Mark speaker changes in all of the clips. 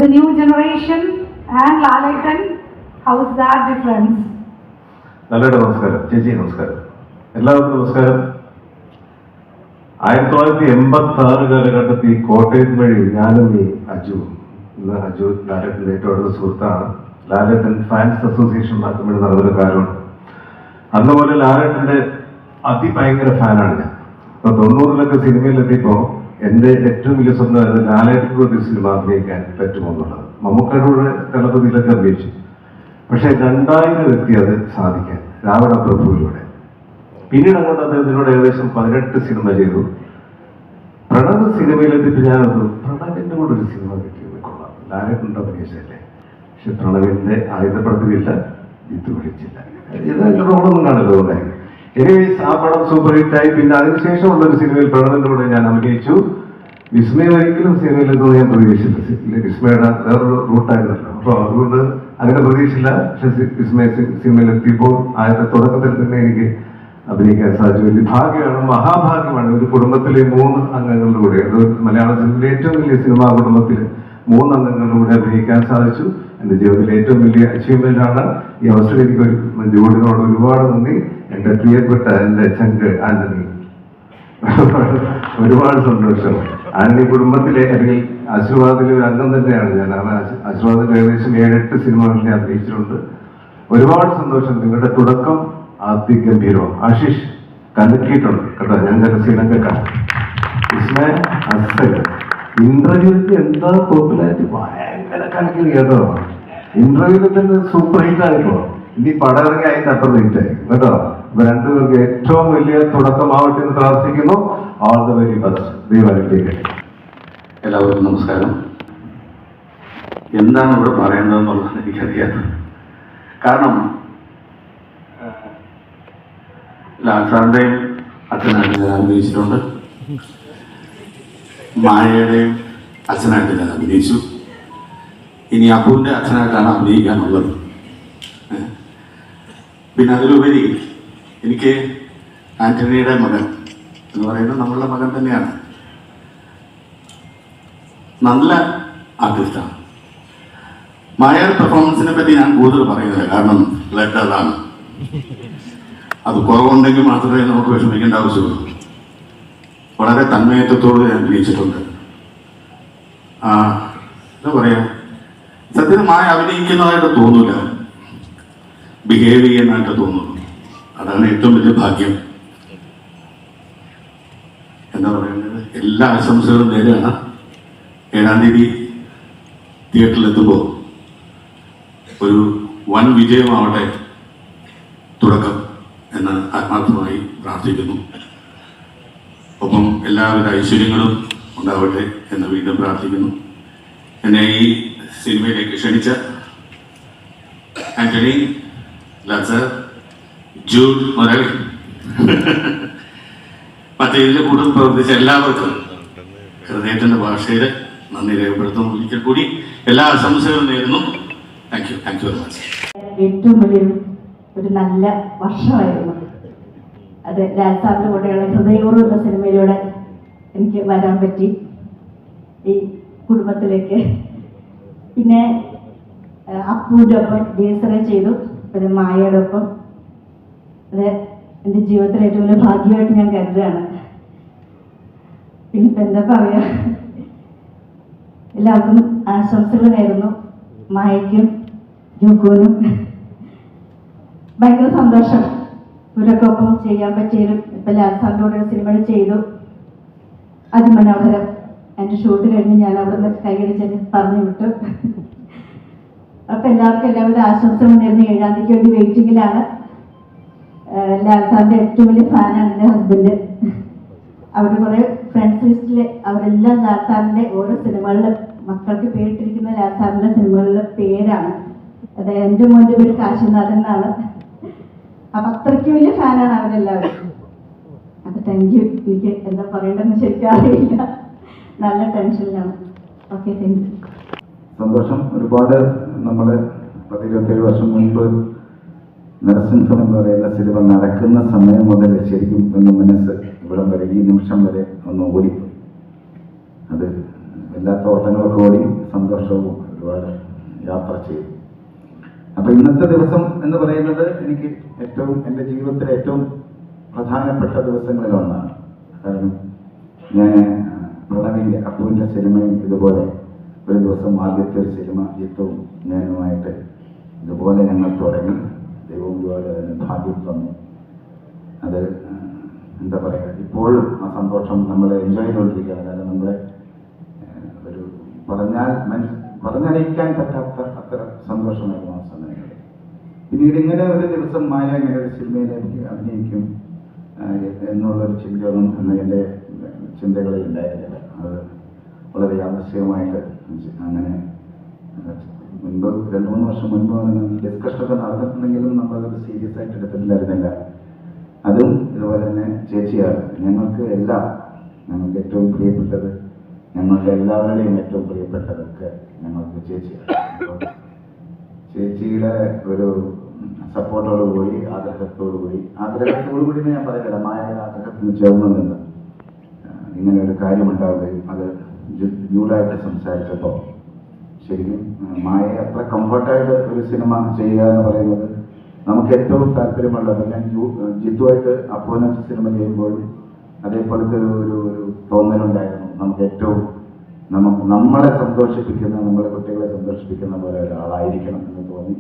Speaker 1: The new generation and Lalaten, how's that difference?
Speaker 2: നല്ലൊരു നമസ്കാരം ചേച്ചി, നമസ്കാരം. എല്ലാവർക്കും നമസ്കാരം. 1986 കാലഘട്ടത്തിൽ കോട്ടയം വഴി ഞാനും ഈ അജു ലാലേട്ടൻ്റെ ഏറ്റവും അടുത്ത സുഹൃത്താണ്. ലാലേട്ടൻ ഫാൻസ് അസോസിയേഷൻ നടക്കുമ്പോൾ നടന്നൊരു കാലമുണ്ട്. അതുപോലെ ലാലേട്ടൻ്റെ അതിഭയങ്കര ഫാനാണ് ഞാൻ. അപ്പോൾ 90-ലൊക്കെ സിനിമയിലെത്തിയപ്പോൾ എൻ്റെ ഏറ്റവും വലിയ സ്വന്തമായിരുന്നു ലാലേട്ടൻ്റെ ഒരു സിനിമ അഭിനയിക്കാൻ പറ്റുമെന്നുള്ളത്. മമ്മൂക്കയുടെ കൂടെ തലപതിയിലൊക്കെ അഭിനയിച്ചു. പക്ഷേ 2000 എത്തി അത് സാധിക്കാൻ രാവണ പ്രഭുവിലൂടെ. പിന്നീട് അങ്ങോട്ട് അദ്ദേഹത്തിനോട് ഏകദേശം 18 സിനിമ ചെയ്തു. പ്രണവ് സിനിമയിലെത്തിയപ്പോൾ ഞാനത് പ്രണവിൻ്റെ കൂടെ ഒരു സിനിമ കിട്ടിയത് കൊള്ളാം, ലാലേട്ടൻ്റെ അഭിനയിച്ചല്ലേ. പക്ഷെ പ്രണവിൻ്റെ ആയുധപ്പടത്തിലില്ല, ഇത് വിളിച്ചില്ല, ഇത് റോളൊന്നും കാണല്ലോ ഉണ്ടായി. എനിവേസ് ആ പടം സൂപ്പർ ഹിറ്റായി. പിന്നെ അതിനുശേഷമുള്ളൊരു സിനിമയിൽ പ്രണവിൻ്റെ കൂടെ ഞാൻ അഭിനയിച്ചു. വിസ്മയം ഒരിക്കലും സിനിമയിലെത്തുന്നത് ഞാൻ പ്രതീക്ഷിച്ചില്ല. വിസ്മയുടെ വേറൊരു റൂട്ടായിരുന്നല്ലോ. അപ്പോൾ അതുകൊണ്ട് അങ്ങനെ പ്രതീക്ഷിച്ചില്ല. പക്ഷെ വിസ്മയ സിനിമയിലെത്തിയപ്പോൾ ആദ്യത്തെ തുടക്കത്തിൽ തന്നെ എനിക്ക് അഭിനയിക്കാൻ സാധിച്ചു. വലിയ ഭാഗ്യമാണ്, മഹാഭാഗ്യമാണ്. ഒരു കുടുംബത്തിലെ 3 അംഗങ്ങളുടെ കൂടെ, അത് മലയാള സിനിമയിലെ ഏറ്റവും വലിയ സിനിമാ കുടുംബത്തിൽ 3 അംഗങ്ങളുടെ കൂടെ അഭിനയിക്കാൻ സാധിച്ചു. എൻ്റെ ജീവിതത്തിലെ ഏറ്റവും വലിയ അച്ചീവ്മെന്റ് ആണ്. ഈ അവസരം എനിക്ക് ജോഡിനോട് ഒരുപാട് നന്ദി. എൻ്റെ പ്രിയപ്പെട്ട എൻ്റെ ചങ്ക് ആന്റണി, ഒരുപാട് സന്തോഷം. ആന്റണി കുടുംബത്തിലെ അല്ലെങ്കിൽ ആശീർവാദിലെ ഒരു അംഗം തന്നെയാണ് ഞാൻ. ആശീർവാദിൽ ഏകദേശം 7-8 സിനിമകളിൽ ഞാൻ അഭിനയിച്ചിട്ടുണ്ട്. ഒരുപാട് സന്തോഷം. നിങ്ങളുടെ തുടക്കം അതിഗംഭീരവും. ആശിഷ് കലക്കിയിട്ടുണ്ട് കേട്ടോ. ഞാൻ ചില സീനൊക്കെ വിസ്മയ അസൽ ഇന്റർവ്യൂവിൽ എന്താ പോപ്പുലാരിറ്റി ഭയങ്കര കലക്കി കേട്ടോ. ഇന്റർവ്യൂവിൽ തന്നെ സൂപ്പർ ഹിറ്റ് ആയിപ്പോ. ഇനി പടം ഇറങ്ങി അതിന്റെ അപ്പുറം ഹിറ്റായി കേട്ടോ. ഇപ്പൊ രണ്ടുപേർക്ക് ഏറ്റവും വലിയ തുടക്കമാവട്ടെ എന്ന് പ്രാർത്ഥിക്കുന്നു. All the very best. ദൈവത്തിലേക്ക്.
Speaker 3: എല്ലാവർക്കും നമസ്കാരം. എന്താണ് ഇവിടെ പറയേണ്ടതെന്നുള്ളത് എനിക്കറിയാം. കാരണം ലാൽ സാറിൻ്റെയും അച്ഛനായിട്ട് ഞാൻ അഭിനയിച്ചിട്ടുണ്ട്. മായയുടെയും അച്ഛനായിട്ട് ഞാൻ അഭിനയിച്ചു. ഇനി അപ്പുവിൻ്റെ അച്ഛനായിട്ടാണ് അഭിനയിക്കാനുള്ളത്. പിന്നെ അതിലുപരി എനിക്ക് ആന്റണിയുടെ മകൻ എന്ന് പറയുന്നത് നമ്മളുടെ മകൻ തന്നെയാണ്. നല്ല ആർട്ടിസ്റ്റാണ്. മായയുടെ പെർഫോമൻസിനെ പറ്റി ഞാൻ കൂടുതൽ പറയുന്നില്ല, കാരണം ലെറ്ററാണ്. അത് കുറവുണ്ടെങ്കിൽ മാത്രമേ നമുക്ക് വിഷമിക്കേണ്ട ആവശ്യമുള്ളൂ. വളരെ തന്മയത്വത്തോട് ഞാൻ അഭിനയിച്ചിട്ടുണ്ട്. എന്താ പറയാ, സത്യത്തിൽ മായ അഭിനയിക്കുന്നതായിട്ട് തോന്നൂല, ബിഹേവ് ചെയ്യുന്നതായിട്ട് തോന്നുന്നു. അതാണ് ഏറ്റവും വലിയ ഭാഗ്യം. എന്താ പറയുന്നത്, എല്ലാ ആശംസകളും നേരെയാണ്. 7-ാം തീയതി തിയേറ്ററിലെത്തുമ്പോൾ ഒരു വൻ വിജയമാവട്ടെ തുടക്കം എന്ന് ആത്മാർത്ഥമായി പ്രാർത്ഥിക്കുന്നു. ഒപ്പം എല്ലാവിധ ഐശ്വര്യങ്ങളും ഉണ്ടാവട്ടെ എന്ന് വീണ്ടും പ്രാർത്ഥിക്കുന്നു. എന്നെ ഈ സിനിമയിലേക്ക് ക്ഷണിച്ച ആന്റണി, ലാസർ, ജൂഡ് മുതൽ മറ്റേതിൻ്റെ കൂടെ പ്രവർത്തിച്ച എല്ലാവർക്കും ഹൃദയത്തിൻ്റെ ഭാഷയിൽ നന്ദി രേഖപ്പെടുത്തുന്നു. ഒരിക്കൽ കൂടി എല്ലാ ആശംസകളും നേരുന്നു. Thank you very much.
Speaker 4: ഏറ്റവും ഒരു നല്ല വർഷമായിരുന്നു അത്. ലാൽ സാറിൻ്റെ കൂടെയുള്ള ഹൃദയപൂർവ്വം എന്ന സിനിമയിലൂടെ എനിക്ക് വരാൻ പറ്റി ഈ കുടുംബത്തിലേക്ക്. പിന്നെ അപ്പൂൻ്റെ ഒപ്പം ഡീസറെ ചെയ്തു. പിന്നെ മായയുടെ ഒപ്പം. അത് എൻ്റെ ജീവിതത്തിലെ ഏറ്റവും വലിയ ഭാഗ്യമായിട്ട് ഞാൻ കരുതുകയാണ്. പിന്നെ ഇപ്പം എന്താ പറയുക, എല്ലാവർക്കും ആശംസകൾ നേരുന്നു. മായയ്ക്കും ജോക്കുവിനും ഭയങ്കര സന്തോഷം. ഇവരൊക്കെ ഒപ്പം ചെയ്യാൻ പറ്റിയാലും. ഇപ്പം ലാൽ സാറിൻ്റെ കൂടെ സിനിമകൾ ചെയ്തു, അതിമനോഹരം. എൻ്റെ ഷൂട്ട് കഴിഞ്ഞ് ഞാൻ അവിടെ നിന്ന് കൈയടിച്ച് പറഞ്ഞു വിട്ടു. അപ്പം എല്ലാവർക്കും എല്ലാവിധ ആശംസകൾ നേർന്ന് 7-ാം തീയതിക്ക് വേണ്ടി വെയിറ്റിങ്ങിലാണ്. ലാൽ സാറിൻ്റെ ഏറ്റവും വലിയ ഫാനാണ് എൻ്റെ ഹസ്ബൻഡ്. അവരുടെ കുറേ ഫ്രണ്ട്സ് ലിസ്റ്റിൽ അവരെല്ലാം ലാൽ സാറിൻ്റെ ഓരോ സിനിമകളിലെ മക്കൾക്ക് പേരിട്ടിരിക്കുന്ന ലാൽ സാറിൻ്റെ സിനിമകളിലെ പേരാണ്. അത് എൻ്റെ മോൻ്റെ പേര് കാശിനാഥൻ എന്നാണ്. അപ്പം അത്രയ്ക്ക് വലിയ ഫാനാണ് അവരെല്ലാവരും. അപ്പം താങ്ക് യു. എനിക്ക് എന്താ പറയേണ്ടതെന്ന് ശരിക്കും അറിയില്ല, നല്ല ടെൻഷനിലാണ്. Okay, thank you.
Speaker 5: സന്തോഷം. ഒരുപാട് നമ്മൾ 27 വർഷം മുൻപ് നരസിംഹം എന്ന് പറയുന്ന സിനിമ നടക്കുന്ന സമയം മുതൽ ശരിക്കും ഒന്ന് മനസ്സ് ഇവിടെ വരെ ഈ നിമിഷം വരെ ഒന്ന് ഓടിപ്പോയി. അത് എല്ലാ തോട്ടങ്ങളൊക്കെ ഓടി സന്തോഷവും ഒരുപാട് യാത്ര ചെയ്തു. അപ്പോൾ ഇന്നത്തെ ദിവസം എന്ന് പറയുന്നത് എനിക്ക് എൻ്റെ ജീവിതത്തിലെ ഏറ്റവും പ്രധാനപ്പെട്ട ദിവസങ്ങളിലൊന്നാണ്. കാരണം ഞാൻ പ്രണവിൻ്റെ അപ്പുവിൻ്റെ സിനിമയും ഇതുപോലെ ഒരു ദിവസം ആദ്യത്തെ ഒരു സിനിമ ജിത്തും ഞാനുമായിട്ട് ഇതുപോലെ ഞങ്ങൾ തുടങ്ങി. ദൈവം ഒരുപാട് അതിന് ഭാഗ്യം തന്നു. അത് എന്താ പറയുക, ഇപ്പോഴും ആ സന്തോഷം നമ്മൾ എൻജോയ് ചെയ്തുകൊണ്ടിരിക്കുകയാണ്. കാരണം നമ്മളെ ഒരു പറഞ്ഞറിയിക്കാൻ പറ്റാത്ത അത്ര സന്തോഷമായിരുന്നു ആ സമയങ്ങളിൽ. പിന്നീട് ഇങ്ങനെ ഒരു ദിവസം മായ ഇങ്ങനെ ഒരു സിനിമയിൽ അഭിനയിക്കും എന്നുള്ളൊരു ചിന്തയൊന്നും എൻ്റെ ചിന്തകളിൽ ഉണ്ടായിരുന്നില്ല. അത് വളരെ യാദൃശ്ചികമായിട്ട് അങ്ങനെ മുൻപ് 2-3 വർഷം മുൻപ് ഡിസ്കഷനൊക്കെ നടന്നിട്ടുണ്ടെങ്കിലും നമ്മളതൊരു സീരിയസ് ആയിട്ട് എടുത്തിട്ടുണ്ടായിരുന്നില്ല. അതും ഇതുപോലെ തന്നെ ചേച്ചിയാണ്. ഞങ്ങൾക്ക് ഏറ്റവും പ്രിയപ്പെട്ടത്, ഞങ്ങളുടെ എല്ലാവരുടെയും ഏറ്റവും പ്രിയപ്പെട്ടതൊക്കെ ഞങ്ങൾക്ക് ചേച്ചിയാണ്. ചേച്ചിയുടെ ഒരു സപ്പോർട്ടോടുകൂടി ആഗ്രഹത്തോടുകൂടി ഞാൻ പറയുന്നില്ല, മായയുടെ ആഗ്രഹത്തിന് ചേർന്ന് നിന്ന് ഇങ്ങനെ ഒരു കാര്യമുണ്ടാവുകയും അത് ജൂഡായിട്ട് സംസാരിച്ചപ്പോൾ ശരിക്കും മായയെ അത്ര കംഫർട്ടായിട്ട് ഒരു സിനിമ ചെയ്യുക എന്ന് പറയുന്നത് നമുക്ക് ഏറ്റവും താല്പര്യമുള്ളത്. ഞാൻ ജിത്തുവായിട്ട് അപ്പുവിനെ സിനിമ ചെയ്യുമ്പോൾ അതേപോലത്തെ ഒരു തോന്നലുണ്ടായിരുന്നു. നമുക്ക് ഏറ്റവും നമ്മളെ സന്തോഷിപ്പിക്കുന്ന, നമ്മുടെ കുട്ടികളെ സന്തോഷിപ്പിക്കുന്ന പോലെ ഒരാളായിരിക്കണം എന്ന് തോന്നി.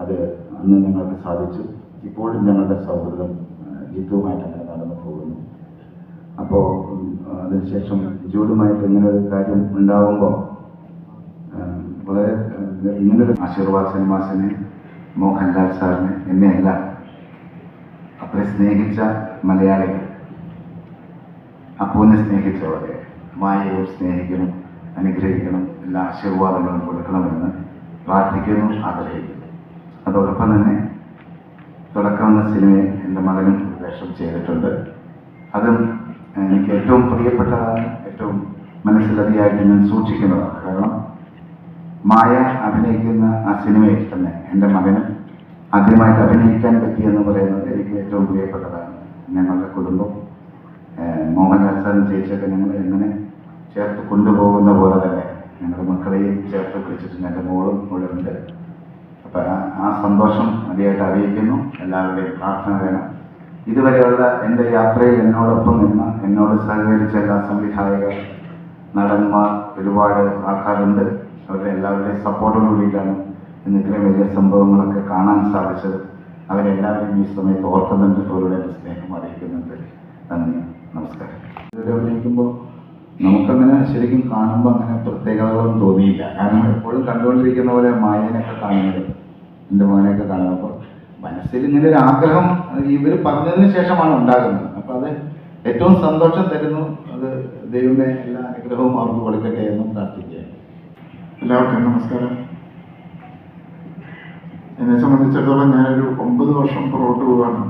Speaker 5: അത് അന്ന് ഞങ്ങൾക്ക് സാധിച്ചു. ഇപ്പോഴും ഞങ്ങളുടെ സൗഹൃദം ജിത്തുവുമായിട്ട് അങ്ങനെ നടന്നു പോകുന്നു. അപ്പോൾ അതിനുശേഷം ജൂഡുമായിട്ട് ഇങ്ങനെ ഒരു കാര്യം ഉണ്ടാവുമ്പോൾ വളരെ ഇങ്ങനൊരു ആശീർവാദ് സിനിമാസിനെ, മോഹൻലാൽ സാറിനെ, എന്നെയെല്ലാം അത്ര സ്നേഹിച്ച മലയാളികൾ, അപ്പൂനെ സ്നേഹിച്ച പോലെ മായയെ സ്നേഹിക്കണം, അനുഗ്രഹിക്കണം, എല്ലാ ആശീർവാദങ്ങളും കൊടുക്കണമെന്ന് പ്രാർത്ഥിക്കുന്നു, ആഗ്രഹിക്കുന്നു. അതോടൊപ്പം തന്നെ തുടക്കം എന്ന സിനിമയിൽ എൻ്റെ മകനും വേഷം ചെയ്തിട്ടുണ്ട്. അതും എനിക്ക് ഏറ്റവും പ്രിയപ്പെട്ടതാണ്, ഏറ്റവും മനസ്സിലധികമായിട്ട് ഞാൻ സൂക്ഷിക്കുന്നതാണ്. കാരണം മായ അഭിനയിക്കുന്ന ആ സിനിമയിൽ തന്നെ എൻ്റെ മകന് ആദ്യമായിട്ട് അഭിനയിക്കാൻ പറ്റിയെന്ന് പറയുന്നത് എനിക്ക് ഏറ്റവും പ്രിയപ്പെട്ടതാണ്. ഞങ്ങളുടെ കുടുംബം മോഹൻലാൽ സാറും ചേച്ചിയൊക്കെ ഞങ്ങൾ എങ്ങനെ ചേർത്ത് കൊണ്ടുപോകുന്ന പോലെ തന്നെ ഞങ്ങളുടെ മക്കളെയും ചേർത്ത് പിടിച്ചിട്ടുണ്ട്. എൻ്റെ മോളും ഇവിടെ ഉണ്ട്. അപ്പം ആ സന്തോഷം അതിയായിട്ട് അറിയിക്കുന്നു. എല്ലാവരുടെയും പ്രാർത്ഥന വേണം. ഇതുവരെയുള്ള എൻ്റെ യാത്രയിൽ എന്നോടൊപ്പം നിന്ന് എന്നോട് സഹകരിച്ച എല്ലാ സംവിധായകർ, നടന്മാർ, ഒരുപാട് ആൾക്കാരുണ്ട്. അവരുടെ എല്ലാവരുടെയും സപ്പോർട്ടോട് കൂടിയിട്ടാണ് ഇന്ന് ഇത്രയും വലിയ സംഭവങ്ങളൊക്കെ കാണാൻ സാധിച്ചത്. അവരെല്ലാവരും ഈ സമയത്ത് ഓർക്കുന്നുണ്ട്, അവരുടെ സ്നേഹം അറിയിക്കുന്നുണ്ട്. നന്ദി, നമസ്കാരം. ഇവരെ അഭിനയിക്കുമ്പോൾ നമുക്കങ്ങനെ ശരിക്കും കാണുമ്പോൾ അങ്ങനെ പ്രത്യേകതകളൊന്നും തോന്നിയില്ല. കാരണം എപ്പോഴും കണ്ടുകൊണ്ടിരിക്കുന്ന പോലെ മായനൊക്കെ കാണുന്നത്, എൻ്റെ മോനെയൊക്കെ കാണുമ്പോൾ മനസ്സിൽ ഇങ്ങനെ ഒരു ആഗ്രഹം ഇവർ പറഞ്ഞതിന് ശേഷമാണ് ഉണ്ടാകുന്നത്. അപ്പോൾ അത് ഏറ്റവും സന്തോഷം തരുന്നു. അത് ദൈവമേ എല്ലാ അനുഗ്രഹവും അവർക്ക് കൊടുക്കട്ടെ എന്നും പ്രാർത്ഥിക്കുകയാണ്.
Speaker 6: എല്ലാവർക്കും നമസ്കാരം. എന്നെ സംബന്ധിച്ചിടത്തോളം ഞാനൊരു 9 വർഷം പുറകോട്ട് പോവുകയാണ്.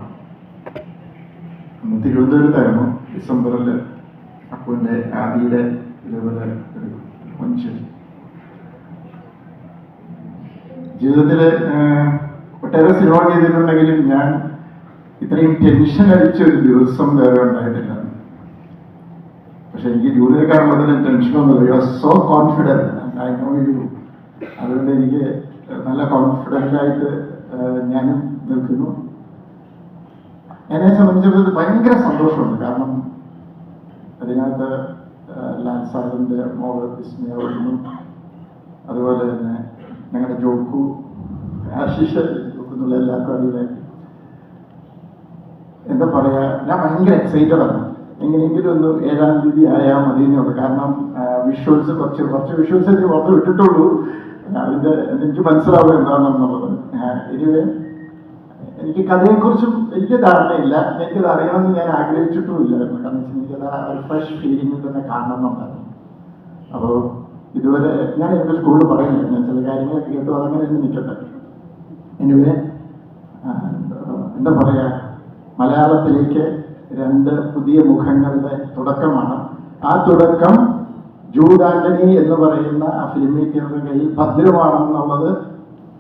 Speaker 6: അന്ന് തിരുവനന്തപുരത്തായിരുന്നു. ഡിസംബറിൽ അപ്പുവിൻ്റെ ആദിയുടെ ഇതേപോലെ ഒരു ഫംഗ്ഷൻ. ജീവിതത്തിൽ ഒട്ടേറെ സിനിമ ചെയ്തിട്ടുണ്ടെങ്കിലും ഞാൻ ഇത്രയും ടെൻഷൻ അടിച്ച ഒരു ദിവസം വേറെ ഉണ്ടായിട്ടില്ല. പക്ഷെ എനിക്ക് ജൂലിയെ കാണുമ്പോൾ തന്നെ ടെൻഷനൊന്നുമില്ല. You are so confident, I know you. അതുകൊണ്ട് എനിക്ക് നല്ല കോൺഫിഡൻ്റായിട്ട് ഞാനും നിൽക്കുന്നു. എന്നെ സംബന്ധിച്ചിടത്തോളം ഭയങ്കര സന്തോഷമുണ്ട്. കാരണം അതിനകത്ത് ലാൽ സാറിൻ്റെ മോള് വിസ്മയാവുന്നു, അതുപോലെ തന്നെ ഞങ്ങളുടെ ജോക്കു, ആശിഷ് എന്നുള്ള എല്ലാവർക്കും അറിയില്ല. എന്താ പറയുക, ഞാൻ ഭയങ്കര എക്സൈറ്റഡാണ്. എങ്ങനെയെങ്കിലും ഒന്ന് 7-ാം തീയതി ആയാൽ മതി എന്നുള്ളൂ. കാരണം വിഷ്വൽസ് കുറച്ച് വിഷ്വൽസ് എനിക്ക് പുറത്ത് വിട്ടിട്ടുള്ളൂ. അതിൻ്റെ എനിക്ക് മനസ്സിലാവും എന്താണെന്നുള്ളത്. എനിവേ എനിക്ക് കഥയെക്കുറിച്ചും വലിയ ധാരണയില്ല. എനിക്കത് അറിയണമെന്ന് ഞാൻ ആഗ്രഹിച്ചിട്ടുമില്ലായിരുന്നു. കാരണം എനിക്കത് ഒരു ഫ്രഷ് ഫീലിംഗിൽ തന്നെ കാണണമെന്നുണ്ടായിരുന്നു. അപ്പോൾ ഇതുവരെ ഞാൻ എൻ്റെ സ്കൂളിൽ പറയുന്നില്ല, ഞാൻ ചില കാര്യങ്ങളൊക്കെ കേട്ടു, അതങ്ങനെ തന്നെ നിൽക്കട്ടെ. എനിവേ എന്താ പറയുക, മലയാളത്തിലേക്ക് 2 പുതിയ മുഖങ്ങളുടെ തുടക്കമാണ്. ആ തുടക്കം ജൂഡ് ആന്റണി എന്ന് പറയുന്ന ആ ഫിലിം മേക്കറുടെ കയ്യിൽ ഭദ്രമാണെന്നുള്ളത്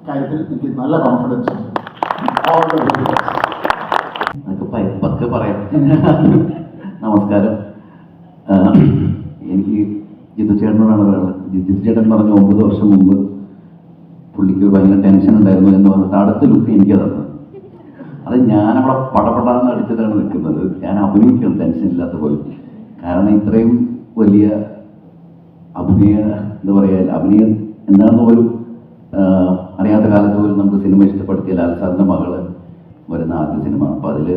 Speaker 6: കാര്യത്തിൽ എനിക്ക് നല്ല കോൺഫിഡൻസ് ഉണ്ട്.
Speaker 7: പതുക്കെ പറയാം. നമസ്കാരം. എനിക്ക് ജിത്തു ചേട്ടനോടാണ് പറയുന്നത്. ജിതിൻ ചേട്ടൻ പറഞ്ഞു 9 വർഷം മുമ്പ് പുള്ളിക്ക് ഭയങ്കര ടെൻഷൻ ഉണ്ടായിരുന്നു എന്ന് പറഞ്ഞിട്ട് അടുത്ത ലുക്ക് എനിക്ക് തന്നു. അത് ഞാനവിടെ പടപടാന്ന് അടിച്ചിട്ടാണ് നിൽക്കുന്നത്. ഞാൻ അഭിനയിക്കണം ടെൻഷൻ ഇല്ലാത്ത പോലും. കാരണം ഇത്രയും വലിയ എന്താ പറയുക, അഭിനയം എന്താണെന്ന് പോലും അറിയാത്ത കാലത്ത് പോലും നമുക്ക് സിനിമ ഇഷ്ടപ്പെടുത്തിയ ലാൽ സാറിൻ്റെ മകള് വരുന്ന ആദ്യ സിനിമ. അപ്പോൾ അതിൽ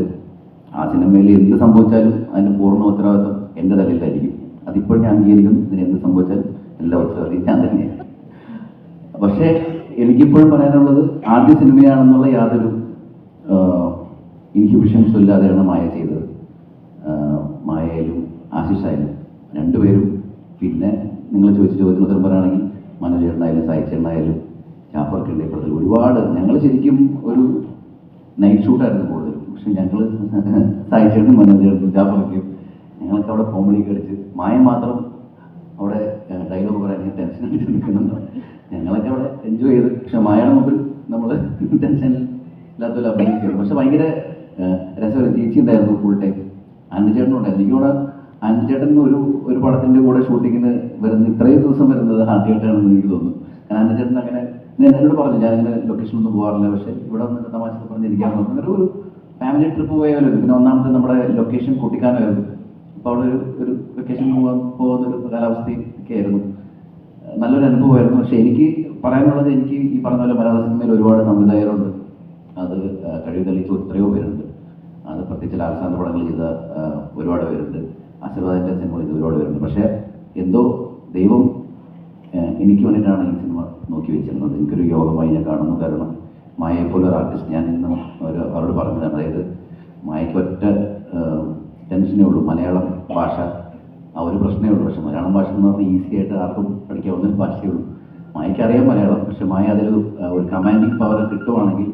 Speaker 7: ആ സിനിമയിൽ എന്ത് സംഭവിച്ചാലും അതിൻ്റെ പൂർണ്ണ ഉത്തരവാദിത്വം എൻ്റെ തലയിലായിരിക്കും. അതിപ്പോഴും ഞാൻ അംഗീകരിക്കും. ഇതിന് എന്ത് സംഭവിച്ചാലും എല്ലാ ഉത്തരവാദിത്വം ഞാൻ തന്നെയാണ്. പക്ഷേ എനിക്കിപ്പോഴും പറയാനുള്ളത് ആദ്യ സിനിമയാണെന്നുള്ള യാതൊരു ഇൻഹിബിഷൻസും ഇല്ലാതെയാണ് മായ ചെയ്തത്. മായയിലും ആശിഷായാലും രണ്ടുപേരും. പിന്നെ നിങ്ങൾ ചോദിച്ച ചോദ്യത്തിന് ഉത്തരം പറയുകയാണെങ്കിൽ മനോജ് ചേട്ടനായാലും സായി ചേട്ടനായാലും ജാഫർക്കിൻ്റെ ഇപ്പോഴത്തിൽ ഒരുപാട് ഞങ്ങൾ ശരിക്കും ഒരു നൈറ്റ് ഷൂട്ടായിരുന്നു കൂടുതലും. പക്ഷെ ഞങ്ങൾ സായി ചേട്ടനും മനോജ് ചേട്ടനും ജാഫർക്കും ഞങ്ങൾക്ക് അവിടെ കോമഡി കളിച്ച് മായ മാത്രം അവിടെ ഡയലോഗ് പറയാൻ ടെൻഷൻ അടിച്ച് നിൽക്കുന്നുണ്ട്. ഞങ്ങളൊക്കെ അവിടെ എൻജോയ് ചെയ്ത്. പക്ഷെ മായയുടെ മുമ്പിൽ നമ്മൾ ടെൻഷൻ ഇല്ലാത്തൊരു അഭിനയിക്കുന്നു. പക്ഷെ ഭയങ്കര രസകരം. ചേച്ചി ഉണ്ടായിരുന്നു ഫുൾ ടൈം. ആൻറ്റിച്ചേട്ടനുണ്ടായിരുന്നു. എനിക്കൂടെ ആൻറ്റിച്ചേട്ടൻ ഒരു പടത്തിൻ്റെ കൂടെ ഷൂട്ടിങ്ങിന് വരുന്ന ഇത്രയും ദിവസം വരുന്നത് ആദ്യമായിട്ടാണെന്ന് എനിക്ക് തോന്നുന്നു. കാരണം ആൻറ്റിച്ചേട്ടൻ അങ്ങനെ എന്നോട് പറഞ്ഞു ഞാനിങ്ങനെ ലൊക്കേഷനൊന്നും പോകാറില്ല, പക്ഷേ ഇവിടെ വന്നിട്ട് തമാശ പറഞ്ഞിരിക്കാൻ അങ്ങനെ ഒരു ഫാമിലി ട്രിപ്പ് പോയാലും. പിന്നെ ഒന്നാമത്തെ നമ്മുടെ ലൊക്കേഷൻ കുട്ടിക്കാനമായിരുന്നു. അപ്പോൾ അവിടെ ഒരു വെക്കേഷൻ പോകുന്നൊരു കാലാവസ്ഥയൊക്കെ ആയിരുന്നു. നല്ലൊരു അനുഭവമായിരുന്നു. പക്ഷെ എനിക്ക് പറയാനുള്ളത്, എനിക്ക് ഈ പറഞ്ഞ പോലെ മലയാള സിനിമയിൽ ഒരുപാട് സംവിധായകരുണ്ട്. അത് കഴിവ് തെളിയിച്ച എത്രയോ പേരുണ്ട്. അത് പ്രത്യേകിച്ച് ലാൽ സാറിൻ്റെ പടങ്ങൾ ചെയ്ത ഒരുപാട് പേരുണ്ട്. ആശീർവാദിൻ്റെ സിനിമകൾ ചെയ്ത ഒരുപാട് പേരുണ്ട്. പക്ഷേ എന്തോ ദൈവം എനിക്ക് വേണ്ടിയിട്ടാണ് ഈ സിനിമ നോക്കി വെച്ചിരുന്നത്. എനിക്കൊരു യോഗമായി ഞാൻ കാണുന്നു. കാരണം മായയെപ്പോലെ ഒരു ആർട്ടിസ്റ്റ് ഞാൻ ഇന്ന് അവരോട് പറഞ്ഞതാണ്. അതായത് മായയ്ക്ക് ഒറ്റ ടെൻഷനേ ഉള്ളൂ, മലയാളം ഭാഷ. ആ ഒരു പ്രശ്നമേ ഉള്ളൂ. പക്ഷെ മലയാളം ഭാഷ എന്ന് പറഞ്ഞാൽ ഈസി ആയിട്ട് ആർക്കും പഠിക്കാവുന്ന ഒരു ഭാഷയേ ഉള്ളൂ. മായയ്ക്ക് അറിയാം മലയാളം. പക്ഷെ മായ അതിൽ ഒരു കമാൻഡിങ് പവർ കിട്ടുവാണെങ്കിൽ